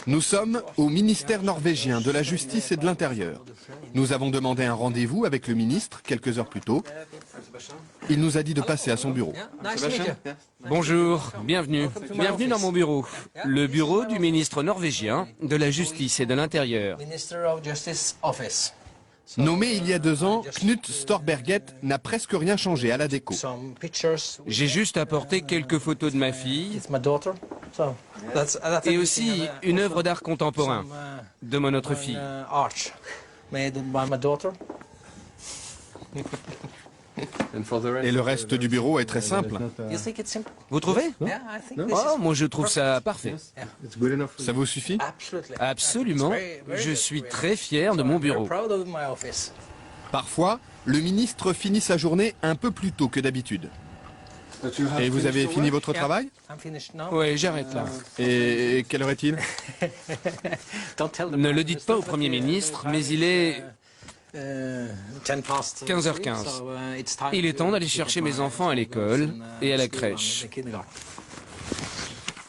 Nous sommes au ministère norvégien de la Justice et de l'Intérieur. Nous avons demandé un rendez-vous avec le ministre quelques heures plus tôt. Il nous a dit de passer à son bureau. Bonjour, bienvenue. Bienvenue dans mon bureau. Le bureau du ministre norvégien de la Justice et de l'Intérieur. Nommé il y a 2 ans, Knut Storberget n'a presque rien changé à la déco. J'ai juste apporté quelques photos de ma fille et aussi une œuvre d'art contemporain de mon autre fille. Et le reste du bureau est très simple. Vous trouvez? Oh, moi je trouve ça parfait. Ça vous suffit? Absolument. Je suis très fier de mon bureau. Parfois, le ministre finit sa journée un peu plus tôt que d'habitude. Et vous avez fini votre travail? Oui, j'arrête là. Et quelle heure est-il? Ne le dites pas au Premier ministre, mais il est 15h15. Il est temps d'aller chercher mes enfants à l'école et à la crèche.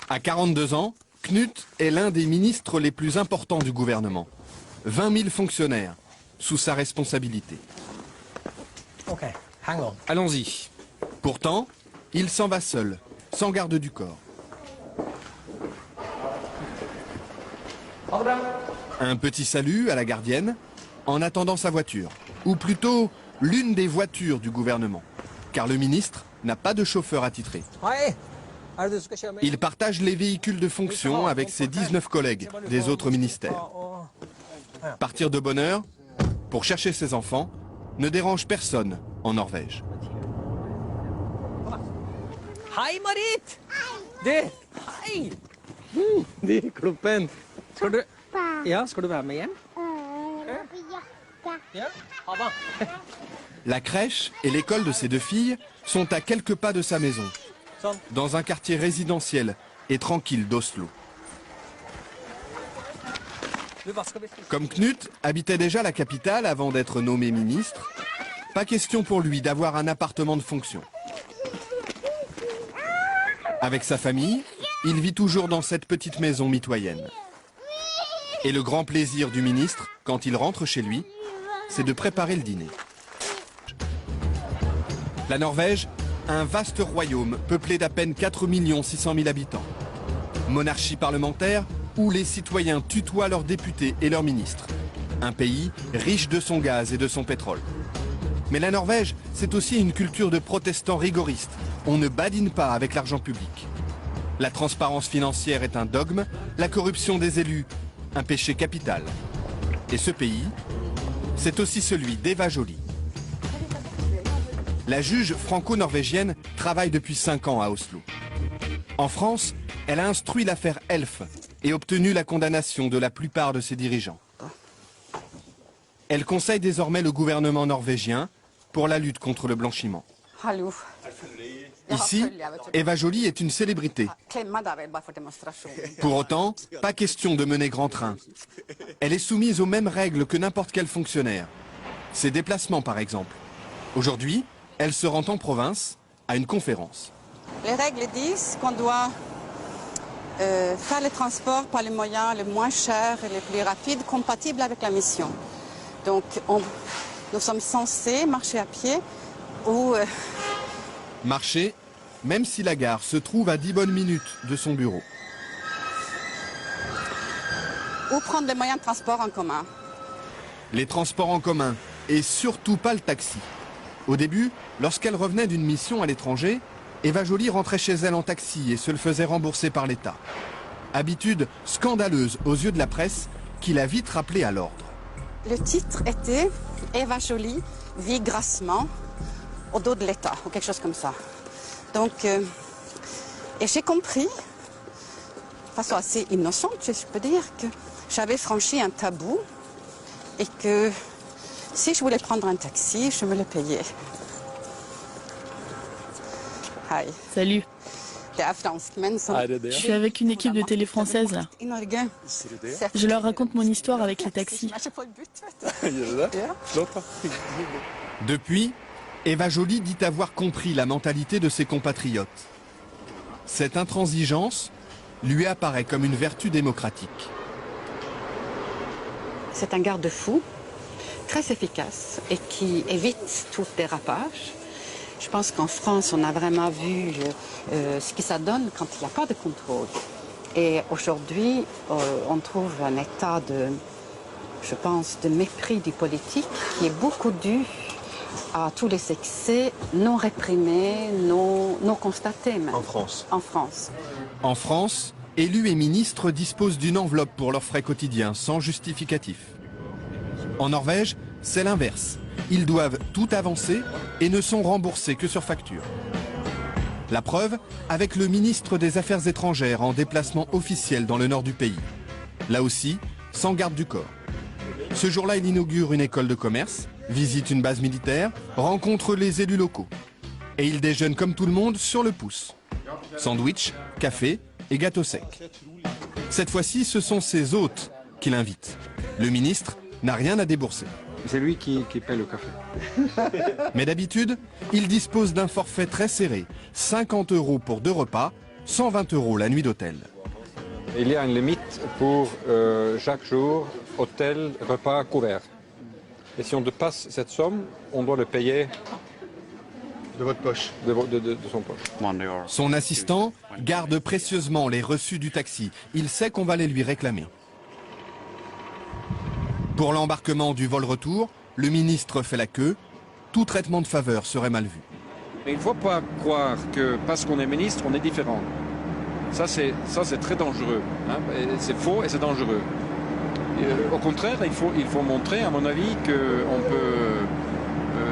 À 42 ans, Knut est l'un des ministres les plus importants du gouvernement. 20 000 fonctionnaires sous sa responsabilité. Allons-y. Pourtant, il s'en va seul, sans garde du corps. Un petit salut à la gardienne, en attendant sa voiture, ou plutôt l'une des voitures du gouvernement, car le ministre n'a pas de chauffeur attitré. Il partage les véhicules de fonction avec ses 19 collègues des autres ministères. Partir de bonne heure, pour chercher ses enfants, ne dérange personne en Norvège. Hei, Marit! Hei! Kroppen. Skal du være med hjem? Ja, ha det. La crèche et l'école de ses 2 filles sont à quelques pas de sa maison, dans un quartier résidentiel et tranquille d'Oslo. Comme Knut habitait déjà la capitale avant d'être nommé ministre, pas question pour lui d'avoir un appartement de fonction. Avec sa famille, il vit toujours dans cette petite maison mitoyenne. Et le grand plaisir du ministre, quand il rentre chez lui, c'est de préparer le dîner. La Norvège, un vaste royaume peuplé d'à peine 4 600 000 habitants. Monarchie parlementaire où les citoyens tutoient leurs députés et leurs ministres. Un pays riche de son gaz et de son pétrole. Mais la Norvège, c'est aussi une culture de protestants rigoristes. On ne badine pas avec l'argent public. La transparence financière est un dogme, la corruption des élus, un péché capital. Et ce pays, c'est aussi celui d'Eva Joly. La juge franco-norvégienne travaille depuis 5 ans à Oslo. En France, elle a instruit l'affaire Elf et obtenu la condamnation de la plupart de ses dirigeants. Elle conseille désormais le gouvernement norvégien pour la lutte contre le blanchiment. Ici, Eva Joly est une célébrité. Pour autant, pas question de mener grand train. Elle est soumise aux mêmes règles que n'importe quel fonctionnaire. Ses déplacements, par exemple. Aujourd'hui, elle se rend en province à une conférence. Les règles disent qu'on doit faire les transports par les moyens les moins chers et les plus rapides, compatibles avec la mission. Donc, nous sommes censés marcher à pied ou... Marcher, même si la gare se trouve à 10 bonnes minutes de son bureau. Ou prendre les moyens de transport en commun. Les transports en commun, et surtout pas le taxi. Au début, lorsqu'elle revenait d'une mission à l'étranger, Eva Joly rentrait chez elle en taxi et se le faisait rembourser par l'État. Habitude scandaleuse aux yeux de la presse qui l'a vite rappelée à l'ordre. Le titre était « Eva Joly vit grassement au dos de l'État » ou quelque chose comme ça. Donc, et j'ai compris, de façon assez innocente, je peux dire, que j'avais franchi un tabou et que si je voulais prendre un taxi, je me le payais. Hi. Salut. Je Je suis avec une équipe de télé française là. Je leur raconte mon histoire avec les taxis. Depuis, Eva Joly dit avoir compris la mentalité de ses compatriotes. Cette intransigeance, lui apparaît comme une vertu démocratique. C'est un garde-fou très efficace et qui évite tout dérapage. Je pense qu'en France, on a vraiment vu ce que ça donne quand il n'y a pas de contrôle. Et aujourd'hui, on trouve un état de, je pense, de mépris du politique qui est beaucoup dû à tous les excès non réprimés, non constatés même. En France. En France. En France, élus et ministres disposent d'une enveloppe pour leurs frais quotidiens, sans justificatif. En Norvège, c'est l'inverse. Ils doivent tout avancer et ne sont remboursés que sur facture. La preuve, avec le ministre des Affaires étrangères en déplacement officiel dans le nord du pays. Là aussi, sans garde du corps. Ce jour-là, il inaugure une école de commerce, visite une base militaire, rencontre les élus locaux. Et il déjeune comme tout le monde sur le pouce. Sandwich, café et gâteau sec. Cette fois-ci, ce sont ses hôtes qui l'invitent. Le ministre n'a rien à débourser. C'est lui qui paie le café. Mais d'habitude, il dispose d'un forfait très serré. 50 € pour 2 repas, 120 € la nuit d'hôtel. Il y a une limite pour chaque jour, hôtel, repas, couvert. Et si on dépasse cette somme, on doit le payer De votre poche. de son poche. Son assistant garde précieusement les reçus du taxi. Il sait qu'on va les lui réclamer. Pour l'embarquement du vol retour, le ministre fait la queue. Tout traitement de faveur serait mal vu. Mais il ne faut pas croire que parce qu'on est ministre, on est différent. Ça, c'est très dangereux. Hein. C'est faux et c'est dangereux. Au contraire, il faut montrer, à mon avis, qu'on peut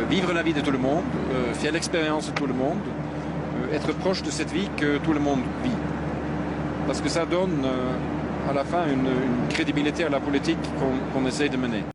vivre la vie de tout le monde, faire l'expérience de tout le monde, être proche de cette vie que tout le monde vit. Parce que ça donne à la fin une crédibilité à la politique qu'on essaye de mener.